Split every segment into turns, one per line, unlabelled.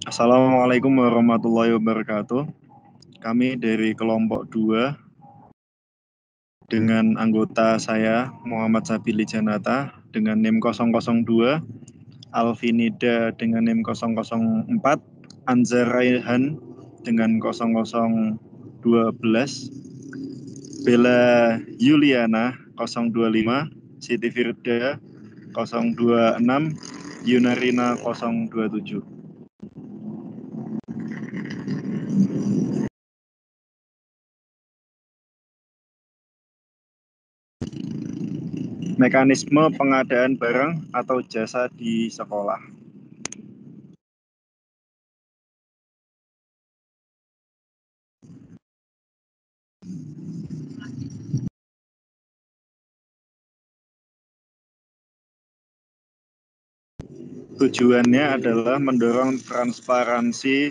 Assalamualaikum warahmatullahi wabarakatuh. Kami dari kelompok 2 dengan anggota saya Muhammad Sabili Janata dengan NIM 002, Alvinida dengan NIM 004, Anzar Raihan dengan 0012, Bella Yuliana 025, Siti Firda 026, Yunarina 027. Mekanisme pengadaan barang atau jasa di sekolah. Tujuannya adalah mendorong transparansi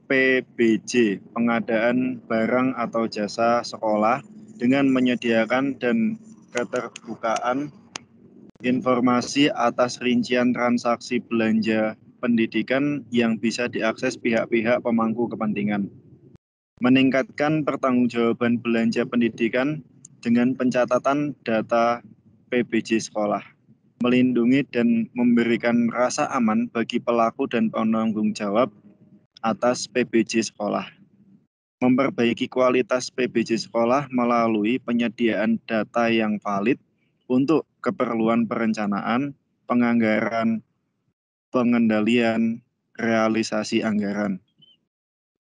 PBJ, pengadaan barang atau jasa sekolah, dengan menyediakan dan keterbukaan informasi atas rincian transaksi belanja pendidikan yang bisa diakses pihak-pihak pemangku kepentingan. Meningkatkan pertanggungjawaban belanja pendidikan dengan pencatatan data PBJ sekolah. Melindungi dan memberikan rasa aman bagi pelaku dan penanggung jawab atas PBJ sekolah. Memperbaiki kualitas PBJ sekolah melalui penyediaan data yang valid untuk keperluan perencanaan, penganggaran, pengendalian, realisasi anggaran.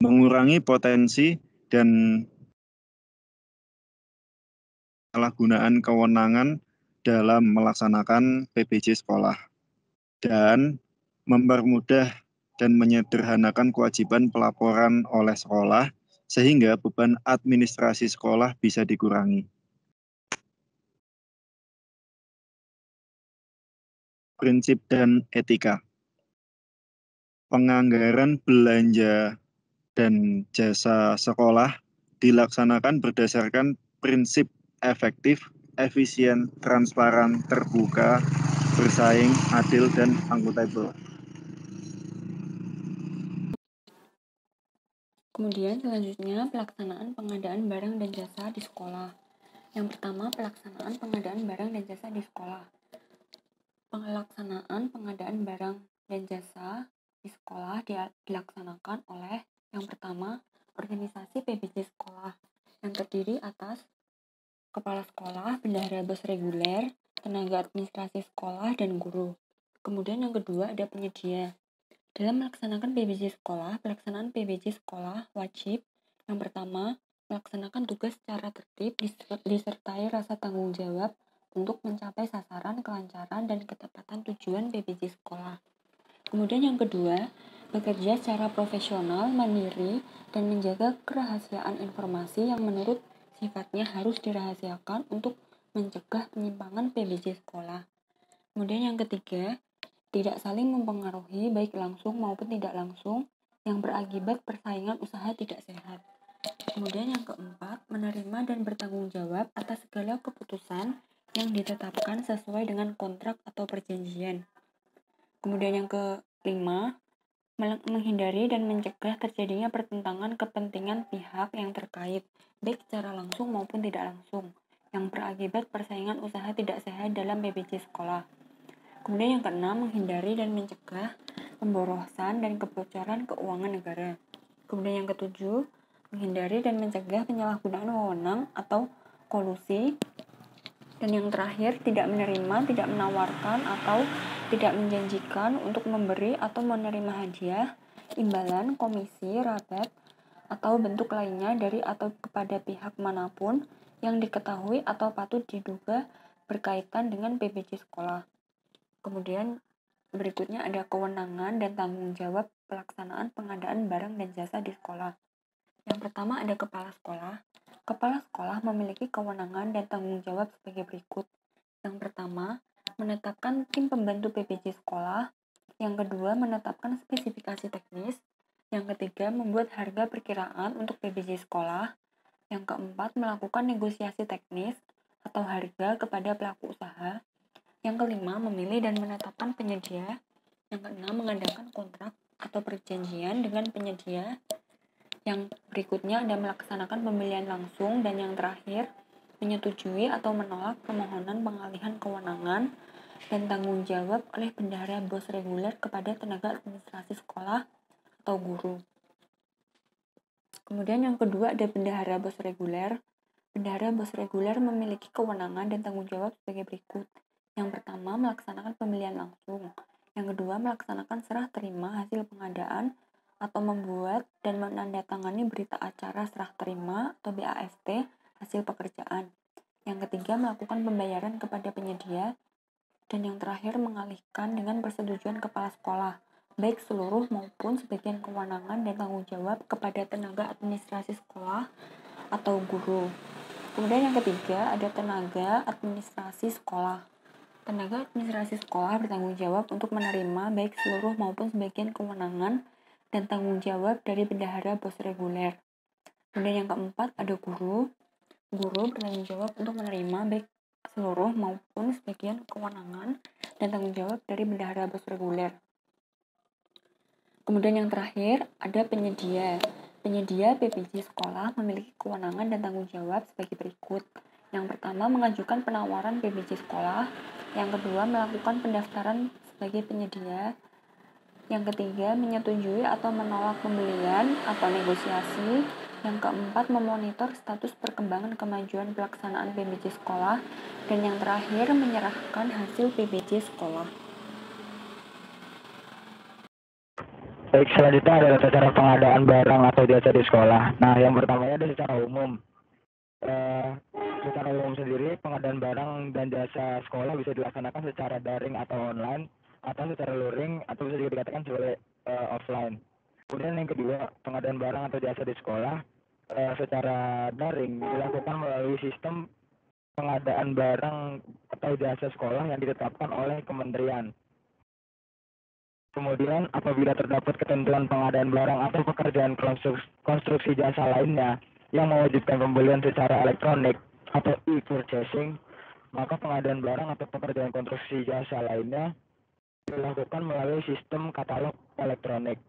Mengurangi potensi dan penyalahgunaan kewenangan dalam melaksanakan PBJ sekolah, dan mempermudah dan menyederhanakan kewajiban pelaporan oleh sekolah sehingga beban administrasi sekolah bisa dikurangi. Prinsip dan etika. Penganggaran belanja dan jasa sekolah dilaksanakan berdasarkan prinsip efektif, efisien, transparan, terbuka, bersaing, adil, dan akuntabel.
Kemudian selanjutnya pelaksanaan pengadaan barang dan jasa di sekolah. Yang pertama, pelaksanaan pengadaan barang dan jasa di sekolah. Pelaksanaan pengadaan barang dan jasa di sekolah dilaksanakan oleh yang pertama, organisasi PBJ sekolah yang terdiri atas kepala sekolah, bendahara bos reguler, tenaga administrasi sekolah, dan guru. Kemudian yang kedua ada penyedia. Dalam melaksanakan PBJ sekolah, pelaksanaan PBJ sekolah wajib yang pertama, melaksanakan tugas secara tertib disertai rasa tanggung jawab untuk mencapai sasaran, kelancaran, dan ketepatan tujuan PBJ sekolah. Kemudian yang kedua, bekerja secara profesional, mandiri, dan menjaga kerahasiaan informasi yang menurut sifatnya harus dirahasiakan untuk mencegah penyimpangan PBJ sekolah. Kemudian yang ketiga, tidak saling mempengaruhi baik langsung maupun tidak langsung yang berakibat persaingan usaha tidak sehat. Kemudian yang keempat, menerima dan bertanggung jawab atas segala keputusan yang ditetapkan sesuai dengan kontrak atau perjanjian. Kemudian yang kelima, menghindari dan mencegah terjadinya pertentangan kepentingan pihak yang terkait, baik secara langsung maupun tidak langsung, yang berakibat persaingan usaha tidak sehat dalam PBJ sekolah. Kemudian yang keenam, menghindari dan mencegah pemborosan dan kebocoran keuangan negara. Kemudian yang ketujuh, menghindari dan mencegah penyalahgunaan wewenang atau kolusi. Dan yang terakhir, tidak menerima, tidak menawarkan, atau tidak menjanjikan untuk memberi atau menerima hadiah, imbalan, komisi, rabat, atau bentuk lainnya dari atau kepada pihak manapun yang diketahui atau patut diduga berkaitan dengan PBJ sekolah. Kemudian berikutnya ada kewenangan dan tanggung jawab pelaksanaan pengadaan barang dan jasa di sekolah. Yang pertama ada kepala sekolah. Kepala sekolah memiliki kewenangan dan tanggung jawab sebagai berikut. Yang pertama, menetapkan tim pembantu PBJ sekolah. Yang kedua, menetapkan spesifikasi teknis. Yang ketiga, membuat harga perkiraan untuk PBJ sekolah. Yang keempat, melakukan negosiasi teknis atau harga kepada pelaku usaha. Yang kelima, memilih dan menetapkan penyedia. Yang keenam, mengadakan kontrak atau perjanjian dengan penyedia. Yang berikutnya ada melaksanakan pembelian langsung, dan yang terakhir menyetujui atau menolak permohonan pengalihan kewenangan dan tanggung jawab oleh bendahara BOS reguler kepada tenaga administrasi sekolah atau guru. Kemudian yang kedua ada bendahara BOS reguler. Bendahara BOS reguler memiliki kewenangan dan tanggung jawab sebagai berikut. Yang pertama, melaksanakan pembelian langsung. Yang kedua, melaksanakan serah terima hasil pengadaan atau membuat dan menandatangani berita acara serah terima atau BAST hasil pekerjaan. Yang ketiga, melakukan pembayaran kepada penyedia. Dan yang terakhir, mengalihkan dengan persetujuan kepala sekolah, baik seluruh maupun sebagian kewenangan dan tanggung jawab kepada tenaga administrasi sekolah atau guru. Kemudian yang ketiga, ada tenaga administrasi sekolah. Tenaga administrasi sekolah bertanggung jawab untuk menerima baik seluruh maupun sebagian kewenangan dan tanggung jawab dari bendahara BOS reguler. Kemudian yang keempat, ada guru. Guru bertanggung jawab untuk menerima baik seluruh maupun sebagian kewenangan dan tanggung jawab dari bendahara BOS reguler. Kemudian yang terakhir, ada penyedia. Penyedia PPJ sekolah memiliki kewenangan dan tanggung jawab sebagai berikut. Yang pertama, mengajukan penawaran PPJ sekolah. Yang kedua, melakukan pendaftaran sebagai penyedia. Yang ketiga, menyetujui atau menolak pembelian atau negosiasi. Yang keempat, memonitor status perkembangan kemajuan pelaksanaan PPJ sekolah. Dan yang terakhir, menyerahkan hasil PPJ sekolah.
Baik, selanjutnya adalah cara pengadaan barang atau jasa di sekolah. Nah, yang pertamanya adalah secara umum. Secara umum sendiri, pengadaan barang dan jasa sekolah bisa dilaksanakan secara daring atau online, atau secara luring, atau bisa juga dikatakan sebagai offline. Kemudian yang kedua, pengadaan barang atau jasa di sekolah secara daring dilakukan melalui sistem pengadaan barang atau jasa sekolah yang ditetapkan oleh kementerian. Kemudian apabila terdapat ketentuan pengadaan barang atau pekerjaan konstruksi jasa lainnya yang mewajibkan pembelian secara elektronik atau e-purchasing, maka pengadaan barang atau pekerjaan konstruksi jasa lainnya dilakukan melalui sistem katalog elektronik.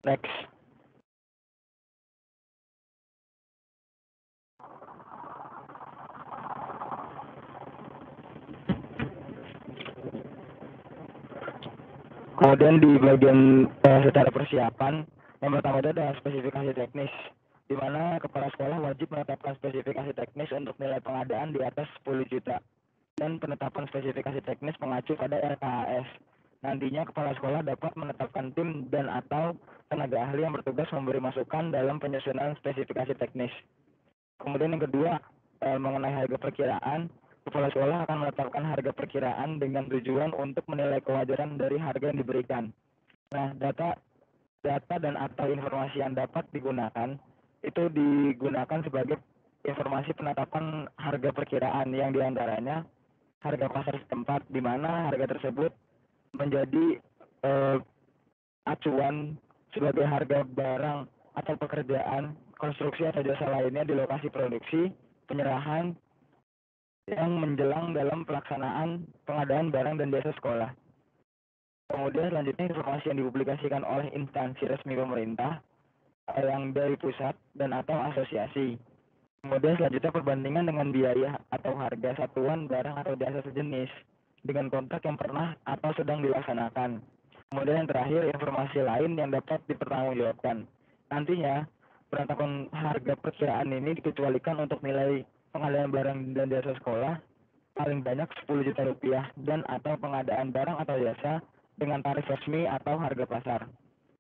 Next. Kemudian di bagian secara persiapan, yang pertama itu adalah spesifikasi teknis, di mana kepala sekolah wajib menetapkan spesifikasi teknis untuk nilai pengadaan di atas 10 juta, dan penetapan spesifikasi teknis mengacu pada RKAS. Nantinya kepala sekolah dapat menetapkan tim dan atau tenaga ahli yang bertugas memberi masukan dalam penyusunan spesifikasi teknis. Kemudian yang kedua, mengenai harga perkiraan, kepala sekolah akan menetapkan harga perkiraan dengan tujuan untuk menilai kewajaran dari harga yang diberikan. Nah, data dan atau informasi yang dapat digunakan itu digunakan sebagai informasi penetapan harga perkiraan yang diantaranya harga pasar setempat, di mana harga tersebut menjadi acuan sebagai harga barang atau pekerjaan konstruksi atau jasa lainnya di lokasi produksi, penyerahan yang menjelang dalam pelaksanaan pengadaan barang dan jasa sekolah. Kemudian selanjutnya informasi yang dipublikasikan oleh instansi resmi pemerintah yang dari pusat dan atau asosiasi. Kemudian selanjutnya perbandingan dengan biaya atau harga satuan barang atau jasa sejenis dengan kontrak yang pernah atau sedang dilaksanakan. Kemudian yang terakhir, informasi lain yang dapat dipertanggungjawabkan. Nantinya, penetapan harga perkiraan ini dikecualikan untuk nilai pengadaan barang dan jasa sekolah paling banyak 10 juta rupiah dan atau pengadaan barang atau jasa dengan tarif resmi atau harga pasar.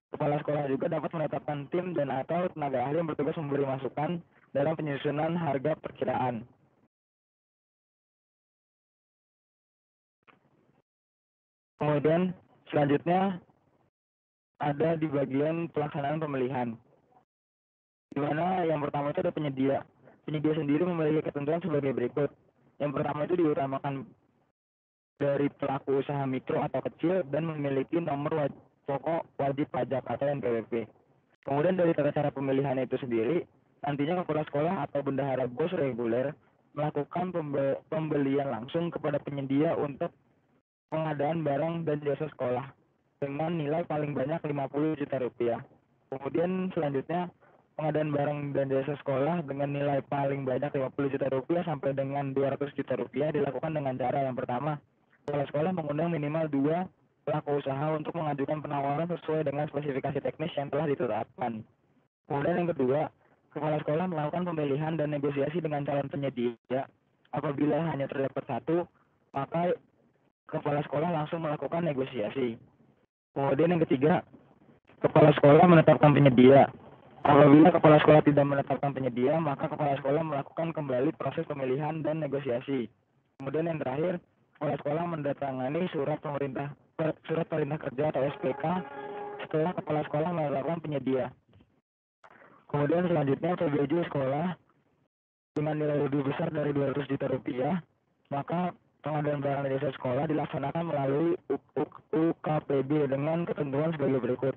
Kepala sekolah juga dapat menetapkan tim dan atau tenaga ahli yang bertugas memberi masukan dalam penyusunan harga perkiraan. Kemudian selanjutnya ada di bagian pelaksanaan pemilihan, di mana yang pertama itu ada penyedia. Penyedia sendiri memiliki ketentuan sebagai berikut. Yang pertama itu diutamakan dari pelaku usaha mikro atau kecil dan memiliki nomor pokok wajib pajak atau NPWP. Kemudian dari tata cara pemilihan itu sendiri, nantinya kepala sekolah atau bendahara BOS reguler melakukan pembelian langsung kepada penyedia untuk pengadaan barang dan jasa sekolah dengan nilai paling banyak 50 juta rupiah. Kemudian selanjutnya pengadaan barang dan jasa sekolah dengan nilai paling banyak 50 juta rupiah sampai dengan 200 juta rupiah dilakukan dengan cara yang pertama, kepala sekolah mengundang minimal 2 pelaku usaha untuk mengajukan penawaran sesuai dengan spesifikasi teknis yang telah ditetapkan. Kemudian yang kedua, kepala sekolah melakukan pemilihan dan negosiasi dengan calon penyedia. Apabila hanya terdapat satu, maka kepala sekolah langsung melakukan negosiasi. Kemudian yang ketiga, kepala sekolah menetapkan penyedia. Apabila kepala sekolah tidak menetapkan penyedia, maka kepala sekolah melakukan kembali proses pemilihan dan negosiasi. Kemudian yang terakhir, kepala sekolah mendatangani surat perintah kerja atau SPK setelah kepala sekolah melakukan penyedia. Kemudian selanjutnya PBJ sekolah dengan nilai lebih besar dari 200 juta rupiah, maka pengadaan barang dan jasa sekolah dilaksanakan melalui UKPB dengan ketentuan sebagai berikut.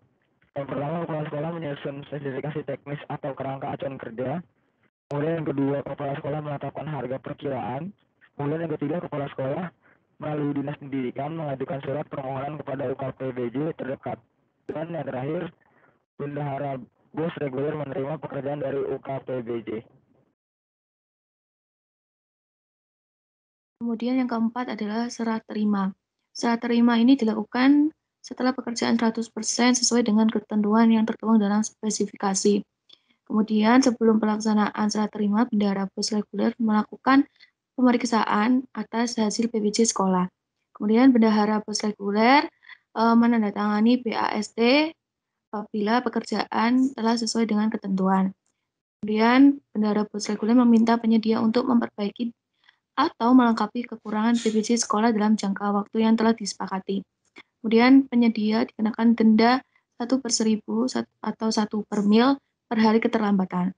Yang pertama, kepala sekolah menyusun spesifikasi teknis atau kerangka acuan kerja. Kemudian yang kedua, kepala sekolah menetapkan harga perkiraan. Kemudian yang ketiga, kepala sekolah melalui dinas pendidikan mengajukan surat permohonan kepada UKPBJ terdekat. Dan yang terakhir, bendahara bos reguler menerima pekerjaan dari UKPBJ.
Kemudian yang keempat adalah serah terima. Serah terima ini dilakukan setelah pekerjaan 100% sesuai dengan ketentuan yang tertuang dalam spesifikasi. Kemudian sebelum pelaksanaan serah terima, bendahara bos reguler melakukan pemeriksaan atas hasil PBJ sekolah. Kemudian bendahara bos reguler menandatangani BAST apabila pekerjaan telah sesuai dengan ketentuan. Kemudian bendahara bos reguler meminta penyedia untuk memperbaiki atau melengkapi kekurangan PBJ sekolah dalam jangka waktu yang telah disepakati. Kemudian penyedia dikenakan denda 1/1000 atau 1/mil per hari keterlambatan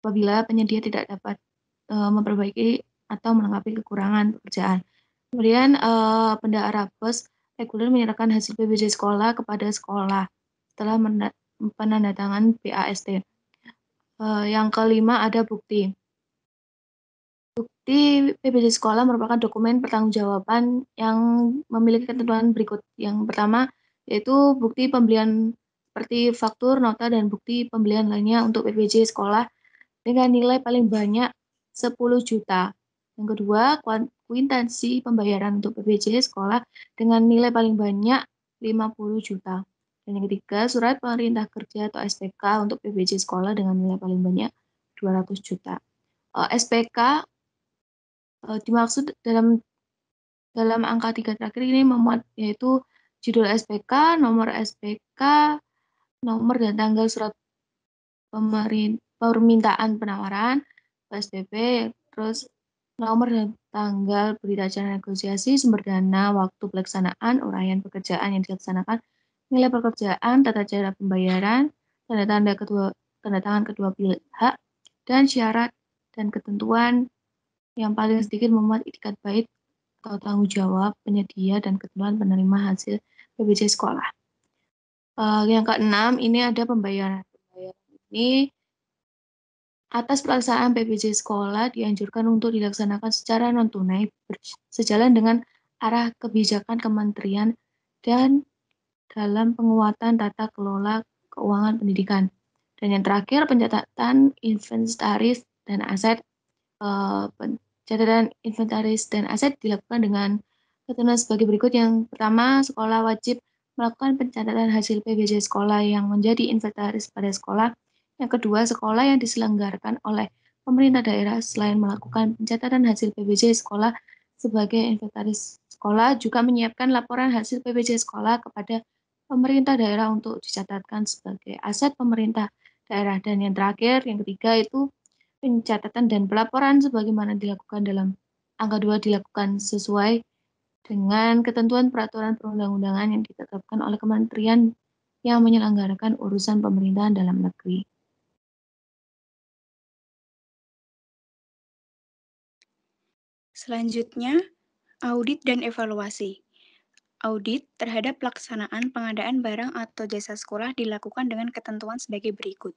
apabila penyedia tidak dapat memperbaiki atau melengkapi kekurangan pekerjaan. Kemudian bendahara bos reguler menyerahkan hasil PBJ sekolah kepada sekolah setelah penandatangan BAST. Yang kelima ada bukti. Bukti PBJ sekolah merupakan dokumen pertanggungjawaban yang memiliki ketentuan berikut. Yang pertama yaitu bukti pembelian seperti faktur, nota, dan bukti pembelian lainnya untuk PBJ sekolah dengan nilai paling banyak 10 juta. Yang kedua, kuitansi pembayaran untuk PBJ sekolah dengan nilai paling banyak 50 juta. Dan yang ketiga, surat perintah kerja atau SPK untuk PBJ sekolah dengan nilai paling banyak 200 juta. SPK dimaksud dalam angka 3 terakhir ini memuat yaitu judul SPK, nomor SPK, nomor dan tanggal surat permintaan penawaran, PSBB, terus nomor dan tanggal berita acara negosiasi, sumber dana, waktu pelaksanaan, uraian pekerjaan yang dilaksanakan, nilai pekerjaan, tata cara pembayaran, tanda tangan kedua pihak, dan syarat dan ketentuan yang paling sedikit memuat itikat baik atau tanggung jawab penyedia dan ketentuan penerima hasil PBJ sekolah. Yang keenam ini ada pembayaran. Pembayaran ini atas pelaksanaan PBJ sekolah dianjurkan untuk dilaksanakan secara non-tunai sejalan dengan arah kebijakan kementerian dan dalam penguatan tata kelola keuangan pendidikan. Dan yang terakhir, pencatatan inventaris dan aset. Pencatatan inventaris dan aset dilakukan dengan ketentuan sebagai berikut. Yang pertama, sekolah wajib melakukan pencatatan hasil PBJ sekolah yang menjadi inventaris pada sekolah. Yang kedua, sekolah yang diselenggarakan oleh pemerintah daerah selain melakukan pencatatan hasil PBJ sekolah sebagai inventaris sekolah juga menyiapkan laporan hasil PBJ sekolah kepada pemerintah daerah untuk dicatatkan sebagai aset pemerintah daerah. Dan yang terakhir, yang ketiga itu pencatatan dan pelaporan sebagaimana dilakukan dalam angka 2 dilakukan sesuai dengan ketentuan peraturan perundang-undangan yang ditetapkan oleh kementerian yang menyelenggarakan urusan pemerintahan dalam negeri.
Selanjutnya, audit dan evaluasi. Audit terhadap pelaksanaan pengadaan barang atau jasa sekolah dilakukan dengan ketentuan sebagai berikut.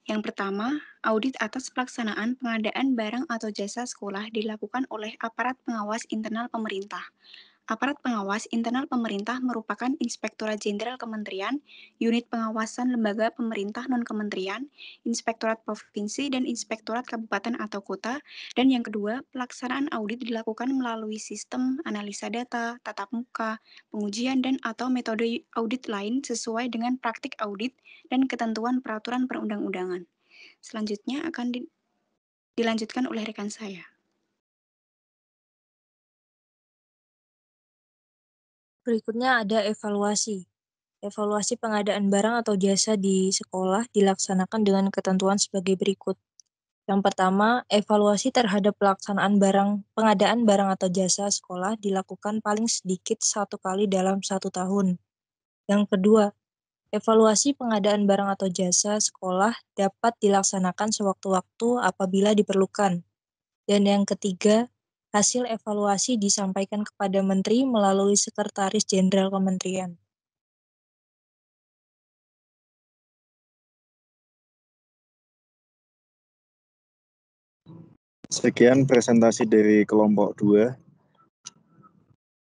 Yang pertama, audit atas pelaksanaan pengadaan barang atau jasa sekolah dilakukan oleh aparat pengawas internal pemerintah Aparat pengawas internal pemerintah merupakan Inspektorat Jenderal Kementerian, Unit Pengawasan Lembaga Pemerintah Non-Kementerian, Inspektorat Provinsi, dan Inspektorat Kabupaten atau Kota. Dan yang kedua, pelaksanaan audit dilakukan melalui sistem analisa data, tatap muka, pengujian, dan atau metode audit lain sesuai dengan praktik audit dan ketentuan peraturan perundang-undangan. Selanjutnya akan dilanjutkan oleh rekan saya.
Berikutnya ada evaluasi. Evaluasi pengadaan barang atau jasa di sekolah dilaksanakan dengan ketentuan sebagai berikut. Yang pertama, evaluasi terhadap pelaksanaan pengadaan barang atau jasa sekolah dilakukan paling sedikit 1 kali dalam 1 tahun. Yang kedua, evaluasi pengadaan barang atau jasa sekolah dapat dilaksanakan sewaktu-waktu apabila diperlukan. Dan yang ketiga, hasil evaluasi disampaikan kepada Menteri melalui Sekretaris Jenderal Kementerian.
Sekian presentasi dari kelompok 2.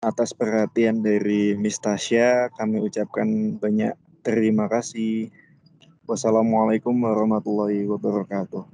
Atas perhatian dari Miss Tasya, kami ucapkan banyak terima kasih. Wassalamualaikum warahmatullahi wabarakatuh.